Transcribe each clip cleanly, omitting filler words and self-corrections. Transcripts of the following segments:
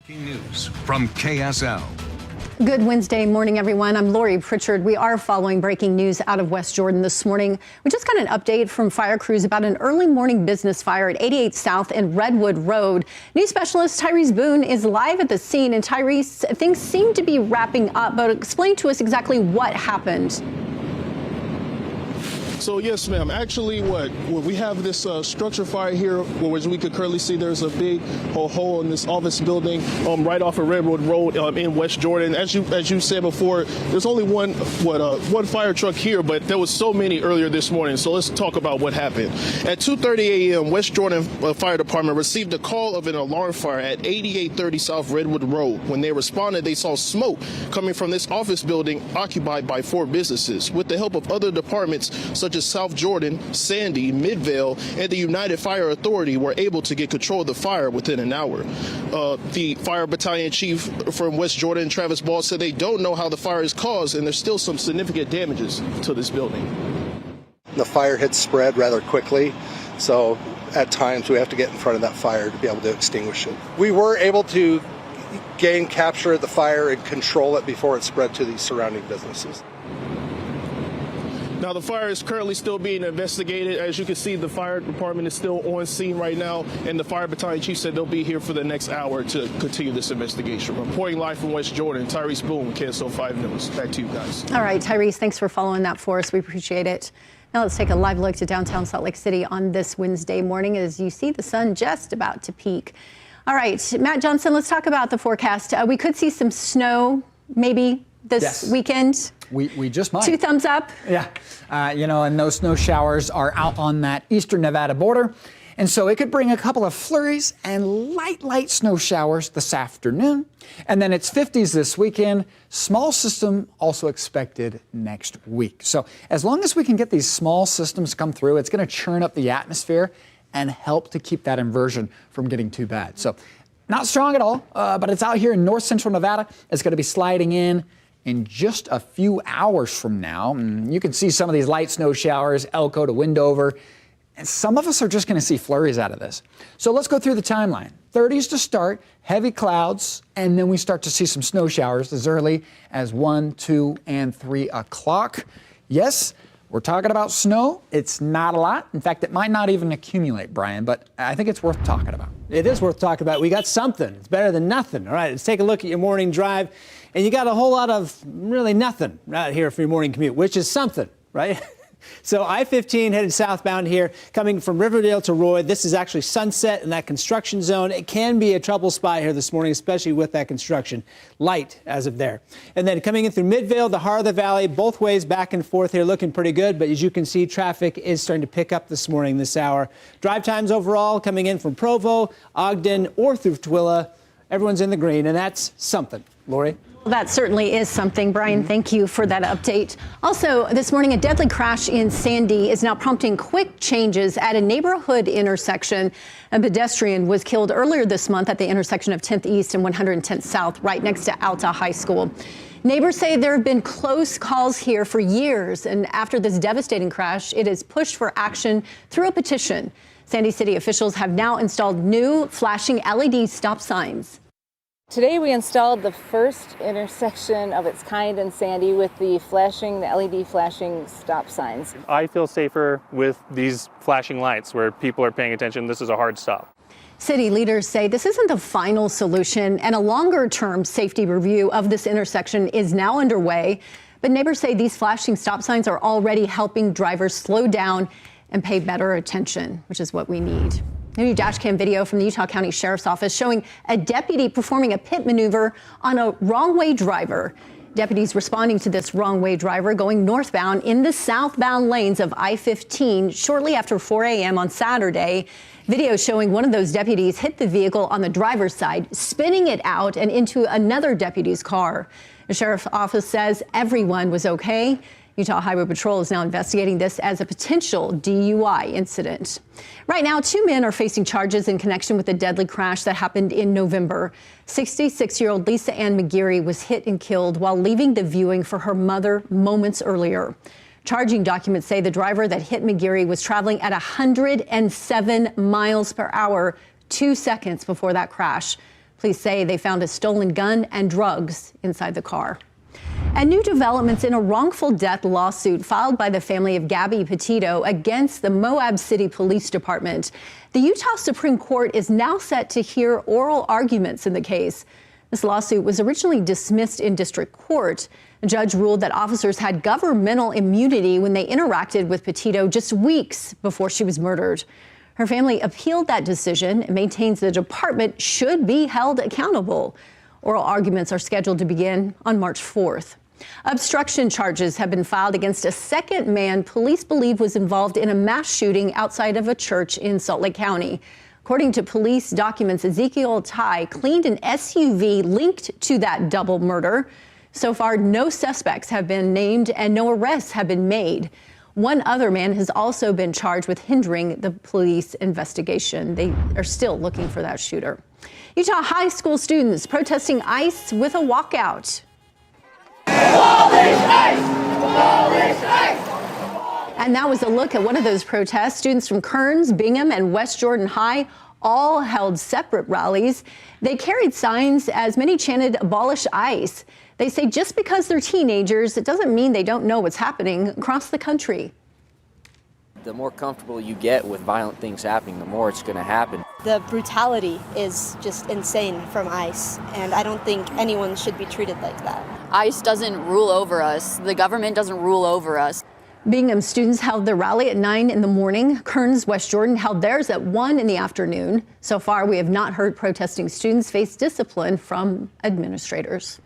News from KSL. Good Wednesday morning, everyone. I'm Lori Pritchard. We are following breaking news out of West Jordan this morning. We just got an update from fire crews about an early morning business fire at 88 South and Redwood Road. News specialist Tyrese Boone is live at the scene. And Tyrese, things seem to be wrapping up, but explain to us exactly what happened. So yes, ma'am. Actually, we have this structure fire here, which we could currently see there's a big hole in this office building right off of Redwood Road in West Jordan. As you said before, there's only one fire truck here, but there was so many earlier this morning. So let's talk about what happened. At 2:30 a.m., West Jordan Fire Department received a call of an alarm fire at 8830 South Redwood Road. When they responded, they saw smoke coming from this office building occupied by 4 businesses. With the help of other departments such as South Jordan, Sandy, Midvale, and the United Fire Authority were able to get control of the fire within an hour. The fire battalion chief from West Jordan, Travis Ball, said they don't know how the fire is caused and there's still some significant damages to this building. The fire had spread rather quickly, so at times we have to get in front of that fire to be able to extinguish it. We were able to capture the fire and control it before it spread to the surrounding businesses. Now, the fire is currently still being investigated. As you can see, the fire department is still on scene right now, and the fire battalion chief said they'll be here for the next hour to continue this investigation. Reporting live from West Jordan, Tyrese Boone, KSL 5 News. Back to you guys. All right, Tyrese, thanks for following that for us. We appreciate it. Now let's take a live look to downtown Salt Lake City on this Wednesday morning as you see the sun just about to peak. All right, Matt Johnson, let's talk about the forecast. We could see some snow maybe this weekend. We just might. 2 thumbs up. Yeah. And those snow showers are out on that eastern Nevada border. And so it could bring a couple of flurries and light snow showers this afternoon. And then it's 50s this weekend. Small system also expected next week. So as long as we can get these small systems come through, it's going to churn up the atmosphere and help to keep that inversion from getting too bad. So not strong at all, but it's out here in north central Nevada. It's going to be sliding in just a few hours from now. You can see some of these light snow showers, Elko to Windover, and some of us are just going to see flurries out of this. So let's go through the timeline. 30s to start, heavy clouds, and then we start to see some snow showers as early as 1, 2, and 3 o'clock. Yes, we're talking about snow. It's not a lot. In fact, it might not even accumulate, Brian, but I think it's worth talking about. It is worth talking about. We got something. It's better than nothing. All right, let's take a look at your morning drive. And you got a whole lot of really nothing out here for your morning commute, which is something, right? So I-15 headed southbound here, coming from Riverdale to Roy. This is actually Sunset in that construction zone. It can be a trouble spot here this morning, especially with that construction. Light as of there. And then coming in through Midvale, the heart of the valley, both ways back and forth here, looking pretty good. But as you can see, traffic is starting to pick up this morning, this hour. Drive times overall coming in from Provo, Ogden, or through Tooele. Everyone's in the green, and that's something. Lori? Well, that certainly is something. Brian, thank you for that update. Also, this morning, a deadly crash in Sandy is now prompting quick changes at a neighborhood intersection. A pedestrian was killed earlier this month at the intersection of 10th East and 110th South, right next to Alta High School. Neighbors say there have been close calls here for years, and after this devastating crash, it has pushed for action through a petition. Sandy City officials have now installed new flashing LED stop signs. Today we installed the first intersection of its kind in Sandy with the LED flashing stop signs. I feel safer with these flashing lights where people are paying attention. This is a hard stop. City leaders say this isn't the final solution, and a longer-term safety review of this intersection is now underway. But neighbors say these flashing stop signs are already helping drivers slow down and pay better attention, which is what we need. New dashcam video from the Utah County Sheriff's Office showing a deputy performing a pit maneuver on a wrong-way driver. Deputies responding to this wrong-way driver going northbound in the southbound lanes of I-15 shortly after 4 a.m. on Saturday. Video showing one of those deputies hit the vehicle on the driver's side, spinning it out and into another deputy's car. The Sheriff's Office says everyone was okay. Utah Highway Patrol is now investigating this as a potential DUI incident. Right now, 2 men are facing charges in connection with the deadly crash that happened in November. 66-year-old Lisa Ann McGeary was hit and killed while leaving the viewing for her mother moments earlier. Charging documents say the driver that hit McGeary was traveling at 107 miles per hour 2 seconds before that crash. Police say they found a stolen gun and drugs inside the car. And new developments in a wrongful death lawsuit filed by the family of Gabby Petito against the Moab City Police Department. The Utah Supreme Court is now set to hear oral arguments in the case. This lawsuit was originally dismissed in district court. A judge ruled that officers had governmental immunity when they interacted with Petito just weeks before she was murdered. Her family appealed that decision and maintains the department should be held accountable. Oral arguments are scheduled to begin on March 4th. Obstruction charges have been filed against a second man police believe was involved in a mass shooting outside of a church in Salt Lake County. According to police documents, Ezekiel Tai cleaned an SUV linked to that double murder. So far, no suspects have been named and no arrests have been made. One other man has also been charged with hindering the police investigation. They are still looking for that shooter. Utah high school students protesting ICE with a walkout. Abolish ICE! Abolish ICE! And that was a look at one of those protests. Students from Kearns, Bingham, and West Jordan High all held separate rallies. They carried signs as many chanted abolish ICE. They say just because they're teenagers, it doesn't mean they don't know what's happening across the country. The more comfortable you get with violent things happening, the more it's going to happen. The brutality is just insane from ICE, and I don't think anyone should be treated like that. ICE doesn't rule over us. The government doesn't rule over us. Bingham students held their rally at 9 in the morning. Kearns, West Jordan held theirs at 1 in the afternoon. So far, we have not heard protesting students face discipline from administrators.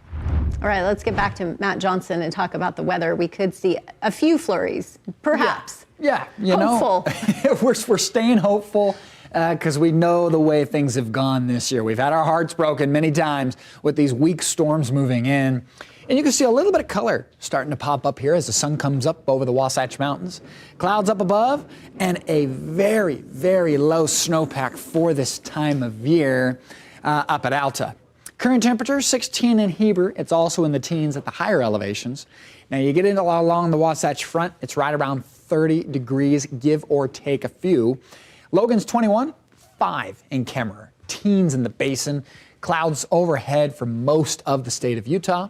All right, let's get back to Matt Johnson and talk about the weather. We could see a few flurries, perhaps. Yeah, hopeful. We're staying hopeful because we know the way things have gone this year. We've had our hearts broken many times with these weak storms moving in. And you can see a little bit of color starting to pop up here as the sun comes up over the Wasatch Mountains. Clouds up above and a very, very low snowpack for this time of year up at Alta. Current temperature 16 in Heber. It's also in the teens at the higher elevations. Now you get into along the Wasatch Front, it's right around 30 degrees, give or take a few. Logan's 21, 5 in Kemmerer, teens in the basin. Clouds overhead for most of the state of Utah.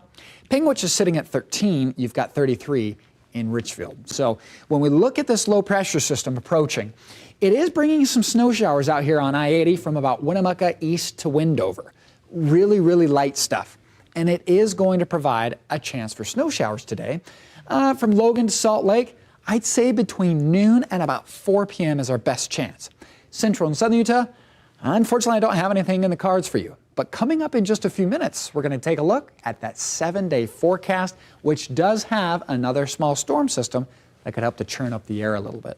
Pingwich is sitting at 13. You've got 33 in Richfield. So when we look at this low pressure system approaching, it is bringing some snow showers out here on I-80 from about Winnemucca east to Windover. Really, really light stuff. And it is going to provide a chance for snow showers today. From Logan to Salt Lake, I'd say between noon and about 4 p.m. is our best chance. Central and Southern Utah, unfortunately, I don't have anything in the cards for you. But coming up in just a few minutes, we're going to take a look at that 7-day forecast, which does have another small storm system that could help to churn up the air a little bit.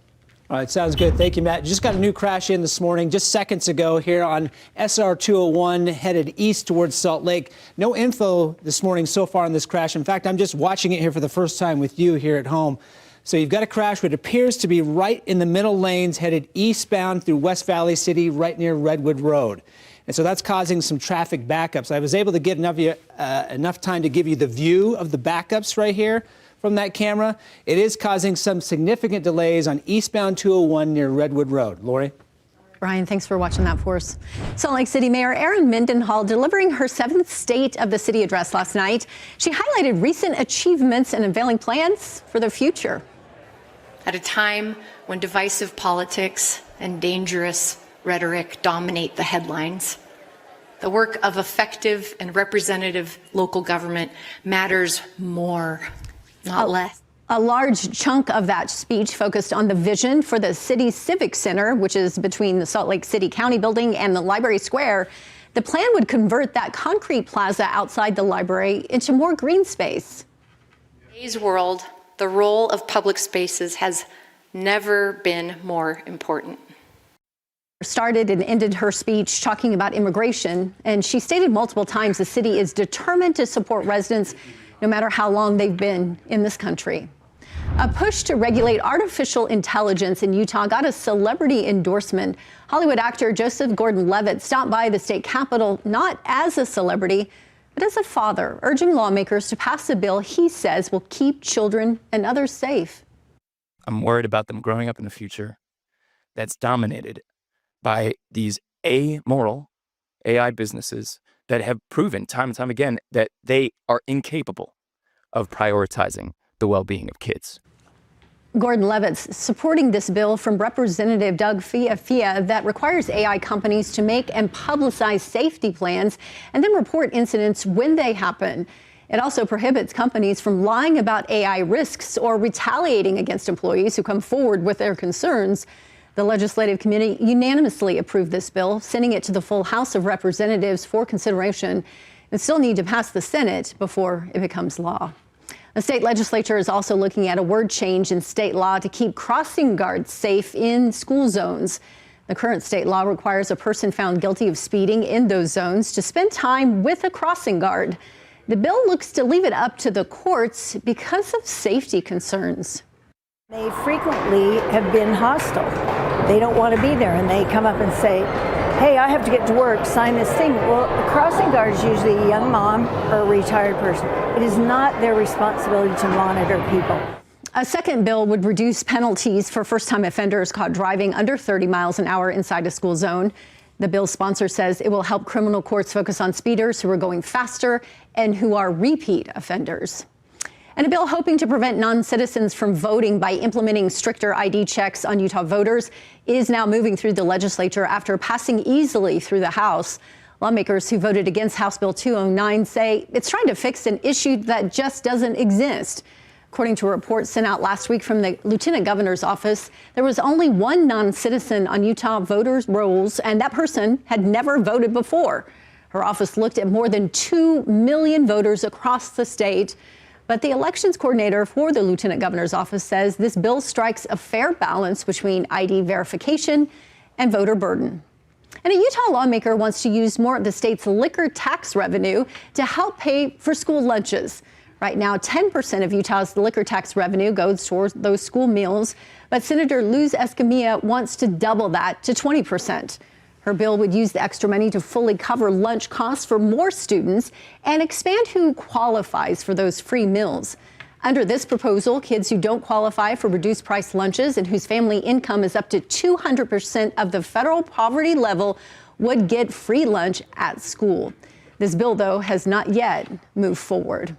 All right, sounds good. Thank you, Matt. Just got a new crash in this morning, just seconds ago here on SR 201, headed east towards Salt Lake. No info this morning so far on this crash. In fact, I'm just watching it here for the first time with you here at home. So you've got a crash which appears to be right in the middle lanes, headed eastbound through West Valley City, right near Redwood Road. And so that's causing some traffic backups. I was able to get enough time to give you the view of the backups right here from that camera. It is causing some significant delays on eastbound 201 near Redwood Road. Lori? Brian, thanks for watching that for us. Salt Lake City Mayor Erin Mendenhall delivering her 7th State of the City address last night. She highlighted recent achievements and unveiling plans for the future. At a time when divisive politics and dangerous rhetoric dominate the headlines, the work of effective and representative local government matters more, not less. A large chunk of that speech focused on the vision for the city's Civic Center, which is between the Salt Lake City County building and the Library Square. The plan would convert that concrete plaza outside the library into more green space. In today's world, the role of public spaces has never been more important. Started and ended her speech talking about immigration, and she stated multiple times the city is determined to support residents no matter how long they've been in this country. A push to regulate artificial intelligence in Utah got a celebrity endorsement. Hollywood actor Joseph Gordon-Levitt stopped by the state capitol not as a celebrity, but as a father, urging lawmakers to pass a bill he says will keep children and others safe. I'm worried about them growing up in a future that's dominated by these amoral AI businesses that have proven time and time again that they are incapable of prioritizing the well-being of kids. Gordon Levitt's supporting this bill from Representative Doug Fia that requires AI companies to make and publicize safety plans and then report incidents when they happen. It also prohibits companies from lying about AI risks or retaliating against employees who come forward with their concerns. The legislative committee unanimously approved this bill, sending it to the full House of Representatives for consideration. It still needs to pass the Senate before it becomes law. The state legislature is also looking at a word change in state law to keep crossing guards safe in school zones. The current state law requires a person found guilty of speeding in those zones to spend time with a crossing guard. The bill looks to leave it up to the courts because of safety concerns. They frequently have been hostile. They don't want to be there, and they come up and say, hey, I have to get to work, sign this thing. Well, a crossing guard is usually a young mom or a retired person. It is not their responsibility to monitor people. A second bill would reduce penalties for first-time offenders caught driving under 30 miles an hour inside a school zone. The bill's sponsor says it will help criminal courts focus on speeders who are going faster and who are repeat offenders. And a bill hoping to prevent non-citizens from voting by implementing stricter ID checks on Utah voters is now moving through the legislature after passing easily through the House. Lawmakers who voted against House Bill 209 say it's trying to fix an issue that just doesn't exist. According to a report sent out last week from the Lieutenant Governor's office, there was only one non-citizen on Utah voters' rolls, and that person had never voted before. Her office looked at more than 2 million voters across the state. But the elections coordinator for the Lieutenant Governor's office says this bill strikes a fair balance between ID verification and voter burden. And a Utah lawmaker wants to use more of the state's liquor tax revenue to help pay for school lunches. Right now, 10% of Utah's liquor tax revenue goes towards those school meals, but Senator Luz Escamilla wants to double that to 20%. Her bill would use the extra money to fully cover lunch costs for more students and expand who qualifies for those free meals. Under this proposal, kids who don't qualify for reduced price lunches and whose family income is up to 200% of the federal poverty level would get free lunch at school. This bill, though, has not yet moved forward.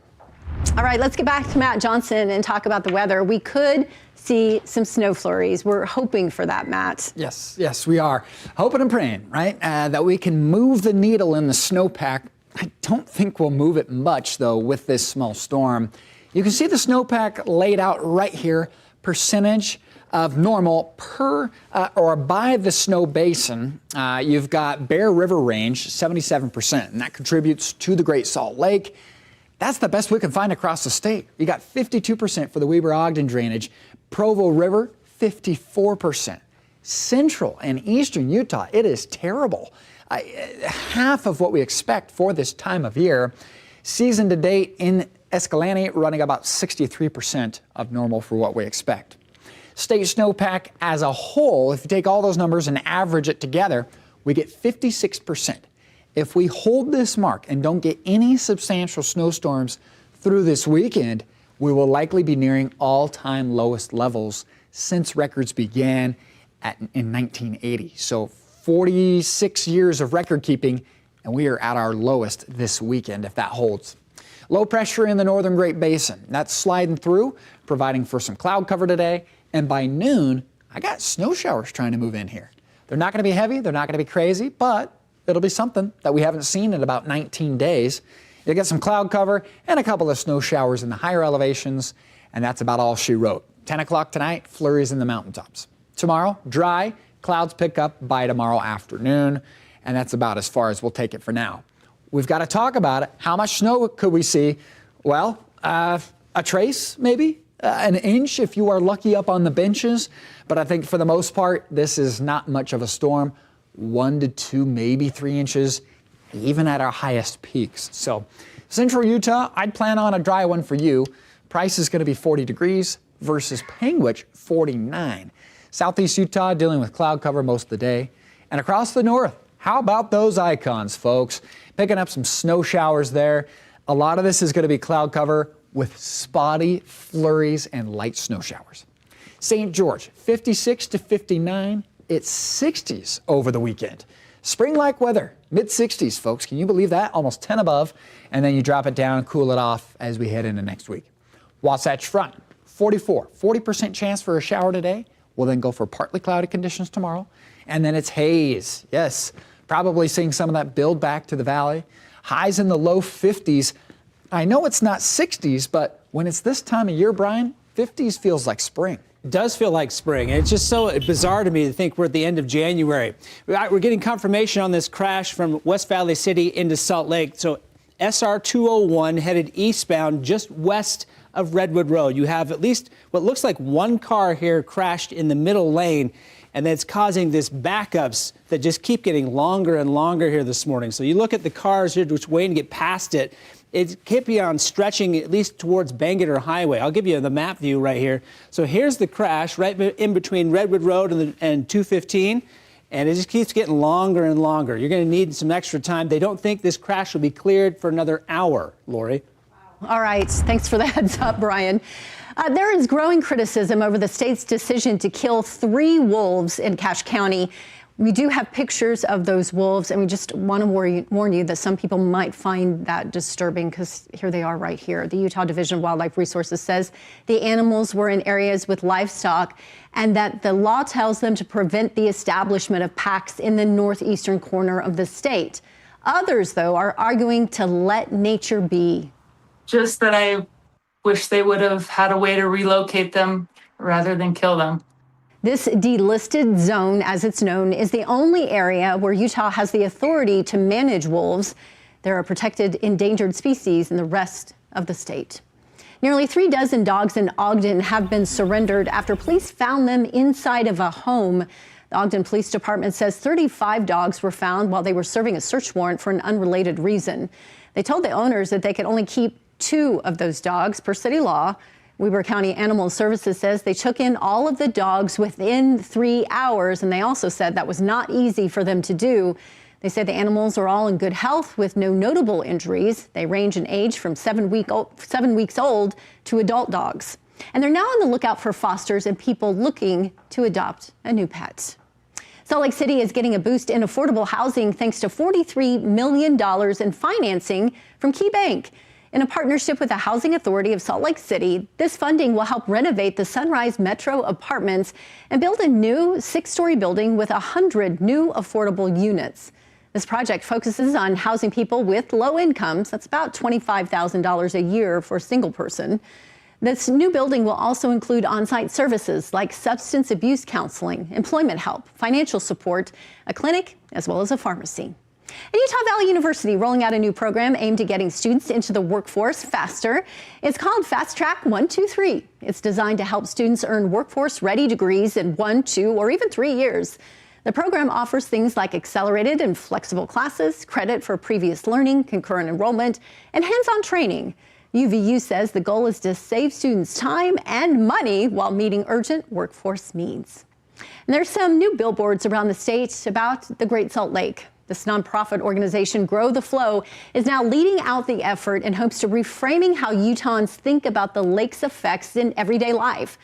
All right, let's get back to Matt Johnson and talk about the weather. We could see some snow flurries. We're hoping for that, Matt. Yes, we are. Hoping and praying, right, that we can move the needle in the snowpack. I don't think we'll move it much, though, with this small storm. You can see the snowpack laid out right here, percentage of normal per or by the snow basin. You've got Bear River Range, 77%, and that contributes to the Great Salt Lake. That's the best we can find across the state. You got 52% for the Weber-Ogden drainage. Provo River, 54%. Central and eastern Utah, it is terrible. Half of what we expect for this time of year. Season to date in Escalante running about 63% of normal for what we expect. State snowpack as a whole, if you take all those numbers and average it together, we get 56%. If we hold this mark and don't get any substantial snowstorms through this weekend, we will likely be nearing all-time lowest levels since records began in 1980. So 46 years of record keeping, and we are at our lowest this weekend if that holds. Low pressure in the northern Great Basin. That's sliding through, providing for some cloud cover today. And by noon, I got snow showers trying to move in here. They're not going to be heavy, they're not going to be crazy, but it'll be something that we haven't seen in about 19 days. You'll get some cloud cover and a couple of snow showers in the higher elevations, and that's about all she wrote. 10 o'clock tonight, flurries in the mountaintops. Tomorrow, dry, clouds pick up by tomorrow afternoon, and that's about as far as we'll take it for now. We've got to talk about it. How much snow could we see? Well, a trace, maybe, an inch if you are lucky up on the benches, but I think for the most part, this is not much of a storm. 1 to 2, maybe 3 inches, even at our highest peaks. So central Utah, I'd plan on a dry one for you. Price is going to be 40 degrees versus Panguitch, 49. Southeast Utah dealing with cloud cover most of the day. And across the north, how about those icons, folks? Picking up some snow showers there. A lot of this is going to be cloud cover with spotty flurries and light snow showers. St. George, 56 to 59. It's 60s over the weekend. Spring-like weather, mid-60s, folks. Can you believe that? Almost 10 above. And then you drop it down, cool it off as we head into next week. Wasatch Front, 44, 40% chance for a shower today. We'll then go for partly cloudy conditions tomorrow. And then it's haze. Yes, probably seeing some of that build back to the valley. Highs in the low 50s. I know it's not 60s, but when it's this time of year, Brian, 50s feels like spring. It does feel like spring, and it's just so bizarre to me to think we're at the end of January. We're getting confirmation on this crash from West Valley City into Salt Lake. So SR 201 headed eastbound just west of Redwood Road. You have at least what looks like one car here crashed in the middle lane, and that's causing this backups that just keep getting longer and longer here this morning. So you look at the cars here which waiting to get past it. It kept on stretching at least towards Bangerter Highway. I'll give you the map view right here. So here's the crash right in between Redwood Road and 215, and it just keeps getting longer and longer. You're going to need some extra time. They don't think this crash will be cleared for another hour, Lori. All right. Thanks for the heads up, Brian. There is growing criticism over the state's decision to kill 3 wolves in Cache County. We do have pictures of those wolves, and we just want to warn you that some people might find that disturbing because here they are right here. The Utah Division of Wildlife Resources says the animals were in areas with livestock and that the law tells them to prevent the establishment of packs in the northeastern corner of the state. Others, though, are arguing to let nature be. Just that I wish they would have had a way to relocate them rather than kill them. This delisted zone, as it's known, is the only area where Utah has the authority to manage wolves. There are protected endangered species in the rest of the state. Nearly 36 dogs in Ogden have been surrendered after police found them inside of a home. The Ogden Police Department says 35 dogs were found while they were serving a search warrant for an unrelated reason. They told the owners that they could only keep 2 of those dogs per city law. Weber County Animal Services says they took in all of the dogs within 3 hours, and they also said that was not easy for them to do. They say the animals are all in good health with no notable injuries. They range in age from 7 weeks old to adult dogs. And they're now on the lookout for fosters and people looking to adopt a new pet. Salt Lake City is getting a boost in affordable housing thanks to $43 million in financing from KeyBank. In a partnership with the Housing Authority of Salt Lake City, this funding will help renovate the Sunrise Metro apartments and build a new 6-story building with 100 new affordable units. This project focuses on housing people with low incomes. That's about $25,000 a year for a single person. This new building will also include on-site services like substance abuse counseling, employment help, financial support, a clinic, as well as a pharmacy. And Utah Valley University rolling out a new program aimed at getting students into the workforce faster. It's called Fast Track 123. It's designed to help students earn workforce-ready degrees in 1, 2, or even 3 years. The program offers things like accelerated and flexible classes, credit for previous learning, concurrent enrollment, and hands-on training. UVU says the goal is to save students time and money while meeting urgent workforce needs. And there's some new billboards around the state about the Great Salt Lake. This nonprofit organization, Grow the Flow, is now leading out the effort in hopes to reframing how Utahns think about the lake's effects in everyday life.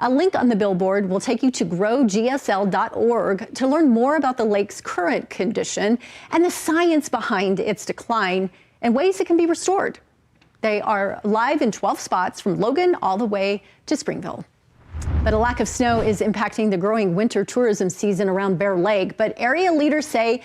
A link on the billboard will take you to growgsl.org to learn more about the lake's current condition and the science behind its decline and ways it can be restored. They are live in 12 spots from Logan all the way to Springville. But a lack of snow is impacting the growing winter tourism season around Bear Lake, but area leaders say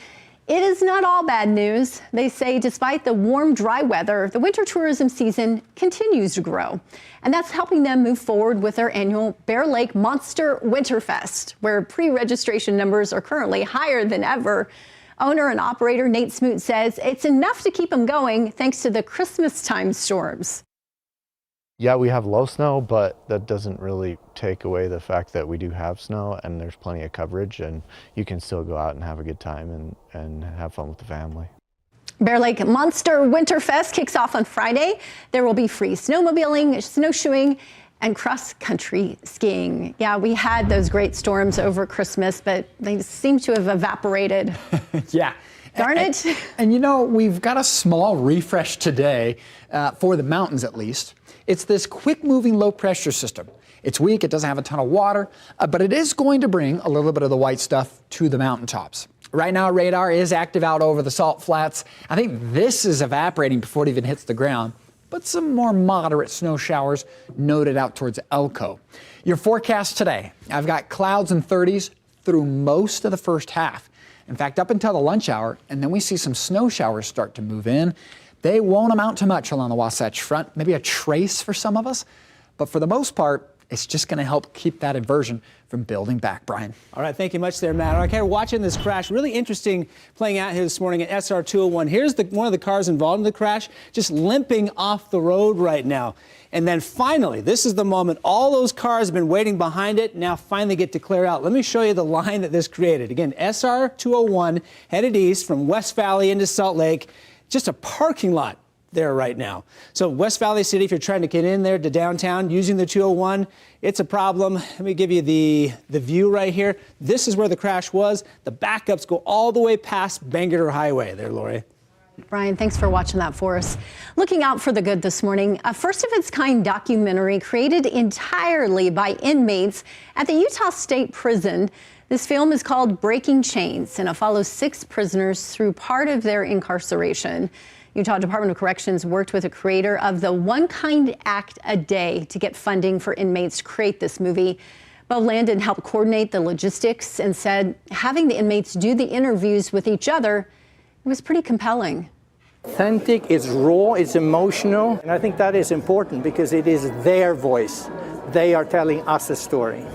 it is not all bad news. They say despite the warm, dry weather, the winter tourism season continues to grow. And that's helping them move forward with their annual Bear Lake Monster Winterfest, where pre-registration numbers are currently higher than ever. Owner and operator Nate Smoot says it's enough to keep them going thanks to the Christmas time storms. Yeah, we have low snow, but that doesn't really take away the fact that we do have snow and there's plenty of coverage and you can still go out and have a good time and have fun with the family. Bear Lake Monster Winterfest kicks off on Friday. There will be free snowmobiling, snowshoeing, and cross-country skiing. Yeah, we had those great storms over Christmas, but they seem to have evaporated. Yeah. Darn it. And you know, we've got a small refresh today, for the mountains at least. It's this quick-moving low-pressure system. It's weak, it doesn't have a ton of water, but it is going to bring a little bit of the white stuff to the mountaintops. Right now, radar is active out over the salt flats. I think this is evaporating before it even hits the ground, but some more moderate snow showers noted out towards Elko. Your forecast today, I've got clouds and 30s through most of the first half. In fact, up until the lunch hour, and then we see some snow showers start to move in. They won't amount to much along the Wasatch Front, maybe a trace for some of us, but for the most part, it's just going to help keep that inversion from building back, Brian. All right, thank you much there, Matt. Okay, we're watching this crash. Really interesting playing out here this morning at SR 201. Here's one of the cars involved in the crash, just limping off the road right now. And then finally, this is the moment. All those cars have been waiting behind it, now finally get to clear out. Let me show you the line that this created. Again, SR 201 headed east from West Valley into Salt Lake. Just a parking lot there right now. So West Valley City, if you're trying to get in there to downtown using the 201, it's a problem. Let me give you the view right here. This is where the crash was. The backups go all the way past Bangor Highway there, Lori. Brian, thanks for watching that for us. Looking out for the good this morning, a first-of-its-kind documentary created entirely by inmates at the Utah State Prison. This film is called Breaking Chains, and it follows 6 prisoners through part of their incarceration. Utah Department of Corrections worked with the creator of the One Kind Act a Day to get funding for inmates to create this movie. Bo Landon helped coordinate the logistics and said having the inmates do the interviews with each other was pretty compelling. Authentic, it's raw, it's emotional, and I think that is important because it is their voice. They are telling us a story.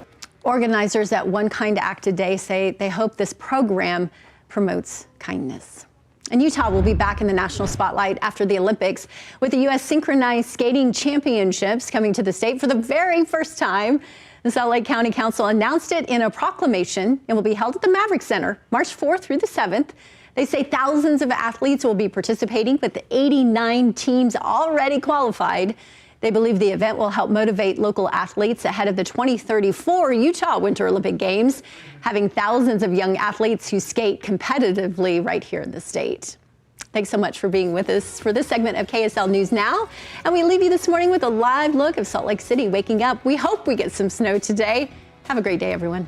Organizers at One Kind Act a Day say they hope this program promotes kindness. And Utah will be back in the national spotlight after the Olympics, with the U.S. Synchronized Skating Championships coming to the state for the very first time. The Salt Lake County Council announced it in a proclamation. It will be held at the Maverick Center, March 4th through the 7th. They say thousands of athletes will be participating, with the 89 teams already qualified. They believe the event will help motivate local athletes ahead of the 2034 Utah Winter Olympic Games, having thousands of young athletes who skate competitively right here in the state. Thanks so much for being with us for this segment of KSL News Now. And we leave you this morning with a live look of Salt Lake City waking up. We hope we get some snow today. Have a great day, everyone.